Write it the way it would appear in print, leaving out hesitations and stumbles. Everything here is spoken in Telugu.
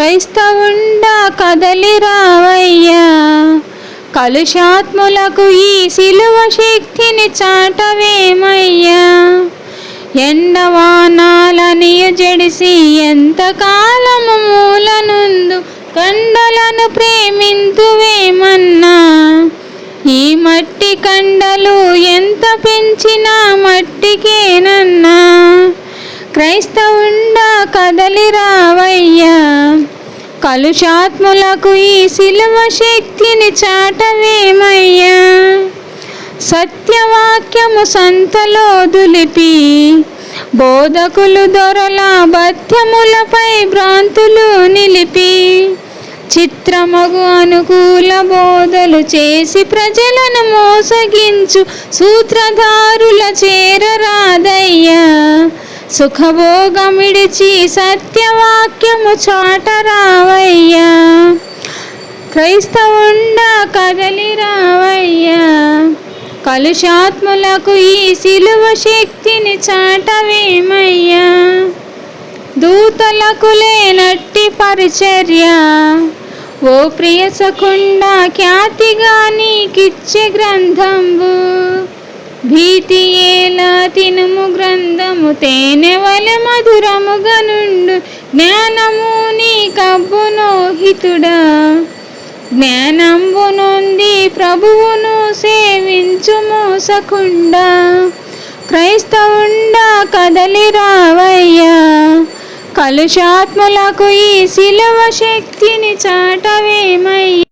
క్రైస్తవుండా కదలి రావయ్యా, కలుషాత్ములకు ఈ సిలువ శక్తిని చాటవేమయ్యా. ఎండవానాలనియు జడిసి ఎంతకాలము మూలనుందు కండలను ప్రేమింతువేమన్నా. ఈ మట్టి కండలు ఎంత పెంచినా మట్టికేనన్నా. క్రైస్తవుండా కదలి రావయ్యా, కలుషాత్ములకు ఈ సిలువ శక్తిని చాటవేమయ్యా. సత్యవాక్యము సంతలో దులిపి బోధకులు దొరల బత్యములపై భ్రాంతులు నిలిపి చిత్రమగు అనుకూల బోధలు చేసి ప్రజలను మోసగించు సూత్రధారుల చేరరాదయ్యా. సుఖభోగమిడిచి సత్యవాక్యము చాటరావయ్యా. క్రైస్తవుండా కదలి రావయ్యా, కలుషాత్ములకు ఈ సిలువ శక్తిని చాటవేమయ్యా. దూతలకు లేనట్టి పరిచర్య ఓ ప్రియసకుండా ఖ్యాతిగా నీకిచ్చే గ్రంథంబు. భీతి ఏలా తినుము గ్రంథము, తేనె వలె మధురముగా నుండు. జ్ఞానము నీ కబ్బును హితుడా, జ్ఞానంబు నొంది ప్రభువును సేవించు మోసకుండా. క్రైస్తవుండా కదలి రావయ్యా, కలుషాత్ములకు ఈ సిలువ శక్తిని చాటవేమయ్యా.